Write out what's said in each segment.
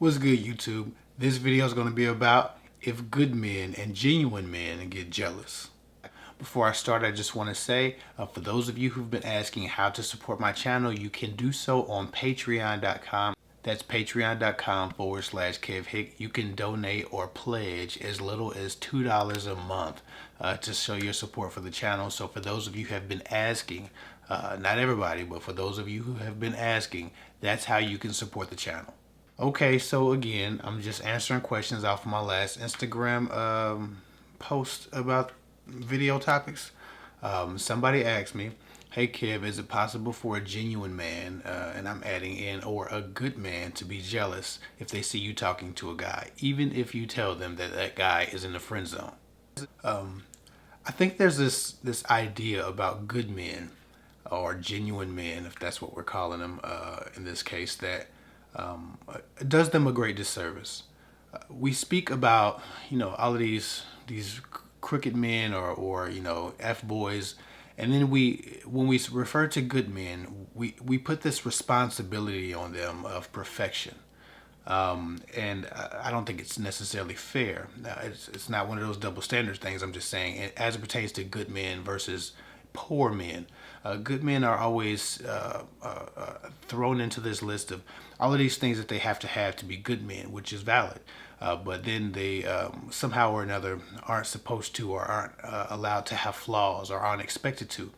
What's good, YouTube? This video is going to be about if good men and genuine men get jealous. Before I start, I just want to say, for those of you who've been asking how to support my channel, you can do so on patreon.com. That's patreon.com/Kev Hick. You can donate or pledge as little as $2 a month to show your support for the channel. So for those of you who have been asking, not everybody, but for those of you who have been asking, that's how you can support the channel. Okay, so again, I'm just answering questions off of my last Instagram post about video topics. Somebody asked me, hey Kev, is it possible for a genuine man, and I'm adding in, or a good man to be jealous if they see you talking to a guy, even if you tell them that that guy is in the friend zone? I think there's this idea about good men, or genuine men, if that's what we're calling them in this case, that does them a great disservice. We speak about, all of these crooked men or F boys, and then when we refer to good men, we put this responsibility on them of perfection. And I don't think it's necessarily fair. It's not one of those double standards things. I'm just saying, as it pertains to good men versus poor men, good men are always thrown into this list of all of these things that they have to be good men, which is valid. But then they somehow or another aren't supposed to, or aren't allowed to have flaws, or aren't expected to.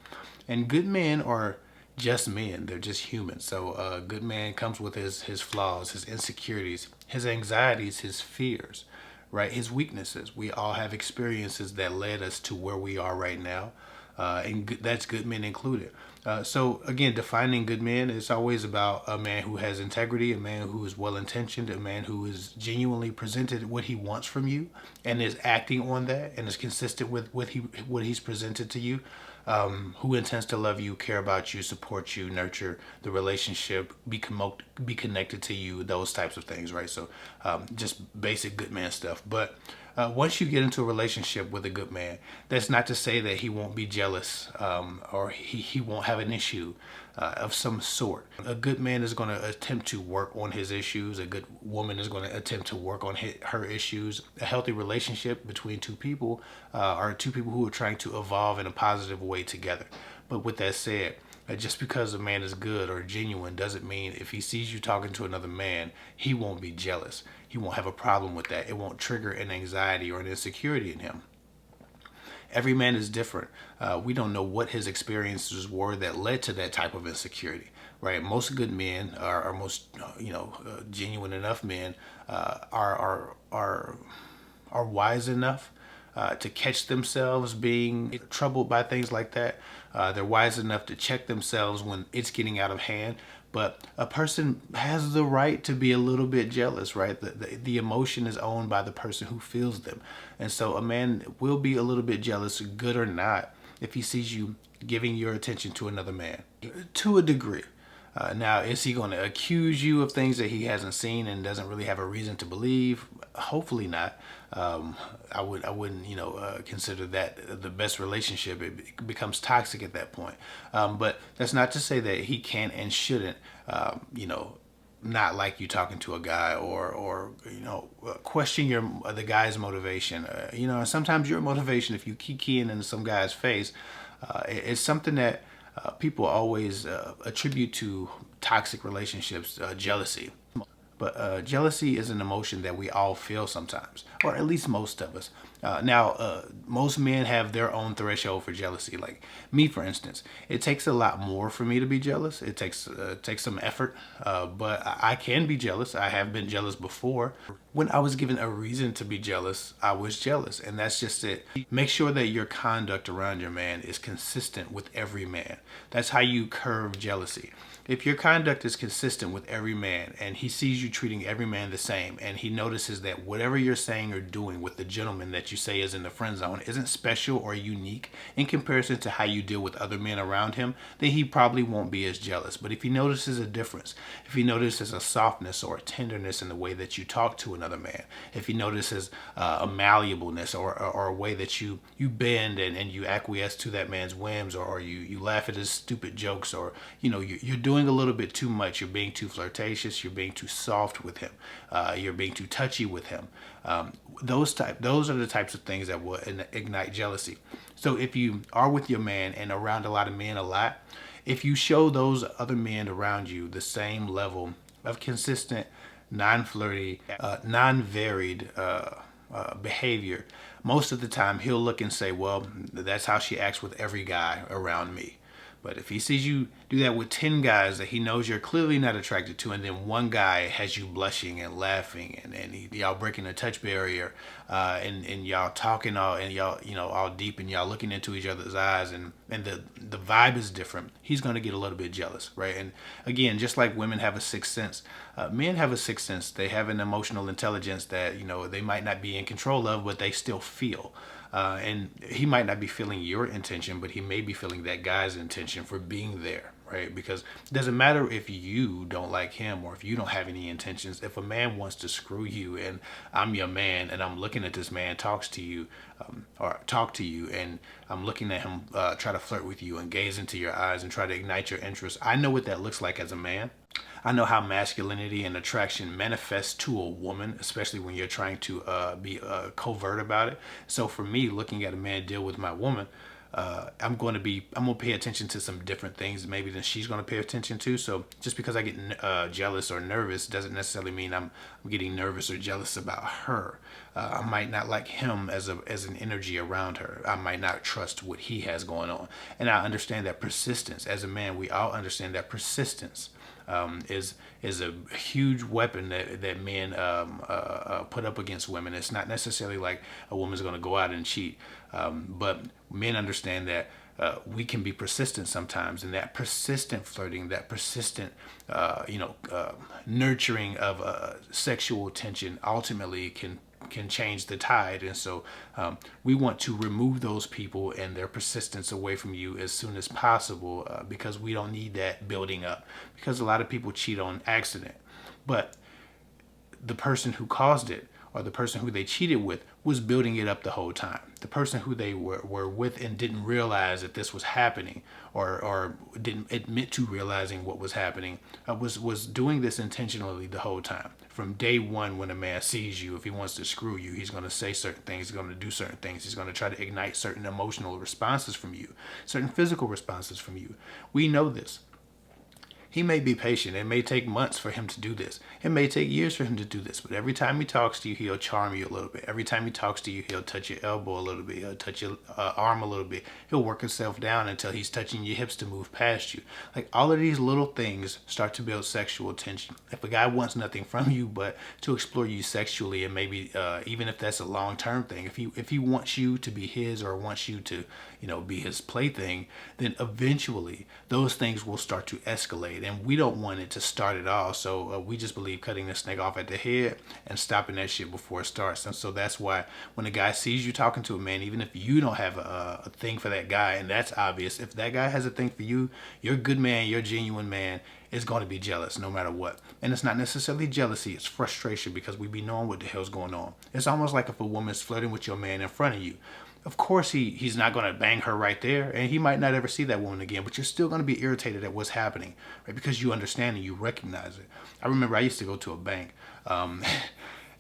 And good men are just men. They're just human. So a good man comes with his flaws, his insecurities, his anxieties, his fears, right? His weaknesses. We all have experiences that led us to where we are right now. And that's good men included. So again, defining good men is always about a man who has integrity, a man who is well-intentioned, a man who is genuinely presented what he wants from you and is acting on that and is consistent with what he's presented to you, who intends to love you, care about you, support you, nurture the relationship, be connected to you, those types of things, right? So just basic good man stuff. But once you get into a relationship with a good man, that's not to say that he won't be jealous, or he won't have an issue of some sort. A good man is going to attempt to work on his issues. A good woman is going to attempt to work on her issues. A healthy relationship between two people are two people who are trying to evolve in a positive way together. But with that said, just because a man is good or genuine doesn't mean if he sees you talking to another man, he won't be jealous. He won't have a problem with that. It won't trigger an anxiety or an insecurity in him. Every man is different. We don't know what his experiences were that led to that type of insecurity, right? Most good men are most, genuine enough men are wise enough to catch themselves being troubled by things like that. They're wise enough to check themselves when it's getting out of hand. But a person has the right to be a little bit jealous, right? The emotion is owned by the person who feels them. And so a man will be a little bit jealous, good or not, if he sees you giving your attention to another man, to a degree. Now, is he going to accuse you of things that he hasn't seen and doesn't really have a reason to believe? Hopefully not. I wouldn't, consider that the best relationship. It becomes toxic at that point. But that's not to say that he can and shouldn't, not like you talking to a guy, or question the guy's motivation. Sometimes your motivation, if you keep keying into some guy's face, it's something that people always attribute to toxic relationships, jealousy. But jealousy is an emotion that we all feel sometimes, or at least most of us. Now, most men have their own threshold for jealousy. Like me, for instance, it takes a lot more for me to be jealous. It takes some effort, but I can be jealous. I have been jealous before. When I was given a reason to be jealous, I was jealous, and that's just it. Make sure that your conduct around your man is consistent with every man. That's how you curb jealousy. If your conduct is consistent with every man, and he sees you treating every man the same, and he notices that whatever you're saying or doing with the gentleman that you say is in the friend zone isn't special or unique in comparison to how you deal with other men around him, then he probably won't be as jealous. But if he notices a difference, if he notices a softness or a tenderness in the way that you talk to another man. If he notices a malleableness or a way that you bend and you acquiesce to that man's whims, or you laugh at his stupid jokes, or you're doing a little bit too much. You're being too flirtatious. You're being too soft with him. You're being too touchy with him. Those are the types of things that will ignite jealousy. So if you are with your man and around a lot of men a lot, if you show those other men around you the same level of consistent, non-flirty, non-varied behavior, most of the time he'll look and say, well, that's how she acts with every guy around me. But if he sees you do that with 10 guys that he knows you're clearly not attracted to, and then one guy has you blushing and laughing, and y'all breaking a touch barrier, and y'all talking all, and y'all all deep, and y'all looking into each other's eyes, and the vibe is different, he's going to get a little bit jealous, right? And again, just like women have a sixth sense, men have a sixth sense. They have an emotional intelligence that they might not be in control of, but they still feel. And he might not be feeling your intention, but he may be feeling that guy's intention for being there, right? Because it doesn't matter if you don't like him or if you don't have any intentions. If a man wants to screw you, and I'm your man, and I'm looking at this man talk to you, and I'm looking at him try to flirt with you and gaze into your eyes and try to ignite your interest, I know what that looks like as a man. I know how masculinity and attraction manifests to a woman, especially when you're trying to be covert about it. So for me, looking at a man deal with my woman, I'm going to pay attention to some different things maybe than she's going to pay attention to. So just because I get jealous or nervous doesn't necessarily mean I'm getting nervous or jealous about her. I might not like him as an energy around her. I might not trust what he has going on. And I understand that persistence. As a man, we all understand that persistence is a huge weapon that men put up against women. It's not necessarily like a woman's going to go out and cheat, but men understand that we can be persistent sometimes, and that persistent flirting, that persistent nurturing of sexual tension ultimately can change the tide. And so we want to remove those people and their persistence away from you as soon as possible, because we don't need that building up, because a lot of people cheat on accident, but the person who caused it, or the person who they cheated with, was building it up the whole time. The person who they were with and didn't realize that this was happening, or didn't admit to realizing what was happening, was doing this intentionally the whole time. From day one, when a man sees you, if he wants to screw you, he's going to say certain things, he's going to do certain things, he's going to try to ignite certain emotional responses from you, certain physical responses from you. We know this. He may be patient. It may take months for him to do this. It may take years for him to do this. But every time he talks to you, he'll charm you a little bit. Every time he talks to you, he'll touch your elbow a little bit. He'll touch your arm a little bit. He'll work himself down until he's touching your hips to move past you. Like, all of these little things start to build sexual tension. If a guy wants nothing from you but to explore you sexually, and maybe even if that's a long-term thing, if he wants you to be his, or wants you to be his plaything, then eventually those things will start to escalate. And we don't want it to start at all. So we just believe cutting the snake off at the head and stopping that shit before it starts. And so that's why when a guy sees you talking to a man, even if you don't have a thing for that guy, and that's obvious, if that guy has a thing for you, you're a good man, you're a genuine man, is going to be jealous no matter what. And it's not necessarily jealousy, it's frustration, because we be knowing what the hell's going on. It's almost like if a woman's flirting with your man in front of you. Of course he's not going to bang her right there, and he might not ever see that woman again, but you're still going to be irritated at what's happening, right? Because you understand and you recognize it. I remember I used to go to a bank,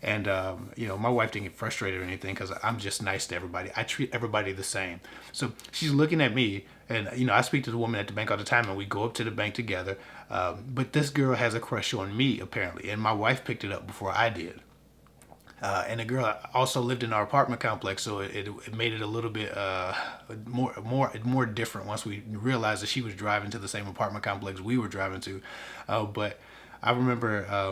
and my wife didn't get frustrated or anything, because I'm just nice to everybody. I treat everybody the same. So she's looking at me, and I speak to the woman at the bank all the time, and we go up to the bank together, but this girl has a crush on me, apparently, and my wife picked it up before I did. And the girl also lived in our apartment complex, so it made it a little bit more different once we realized that she was driving to the same apartment complex we were driving to. But I remember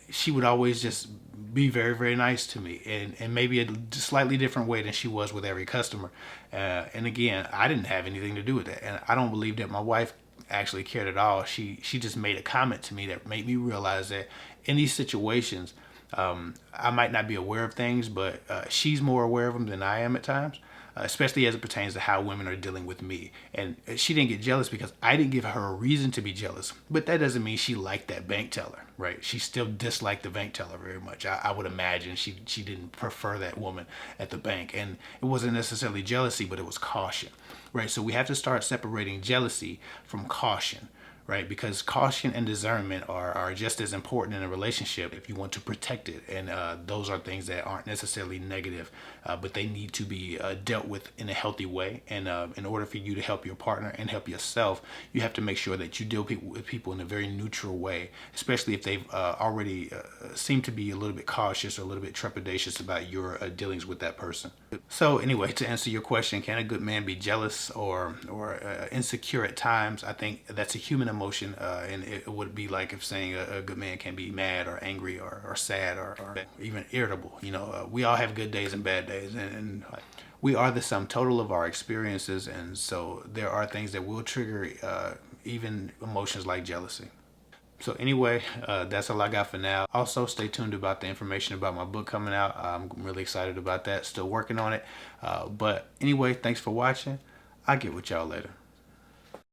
she would always just be very, very nice to me, and maybe a slightly different way than she was with every customer. And again, I didn't have anything to do with that, and I don't believe that my wife actually cared at all. She just made a comment to me that made me realize that in these situations, I might not be aware of things, but she's more aware of them than I am at times. especially as it pertains to how women are dealing with me. And she didn't get jealous because I didn't give her a reason to be jealous. But that doesn't mean she liked that bank teller, right? She still disliked the bank teller very much. I would imagine she didn't prefer that woman at the bank. And it wasn't necessarily jealousy, but it was caution, right? So we have to start separating jealousy from caution, right? Because caution and discernment are just as important in a relationship if you want to protect it. And those are things that aren't necessarily negative, but they need to be dealt with in a healthy way. And in order for you to help your partner and help yourself, you have to make sure that you deal with people in a very neutral way, especially if they've already seem to be a little bit cautious or a little bit trepidatious about your dealings with that person. So anyway, to answer your question, can a good man be jealous or insecure at times? I think that's a human emotion, and it would be like if saying a good man can be mad or angry or sad or even irritable. We all have good days and bad days, and we are the sum total of our experiences, and so there are things that will trigger even emotions like jealousy. So anyway, that's all I got for now. Also, stay tuned about the information about my book coming out. I'm really excited about that. Still working on it. But anyway, thanks for watching. I'll get with y'all later.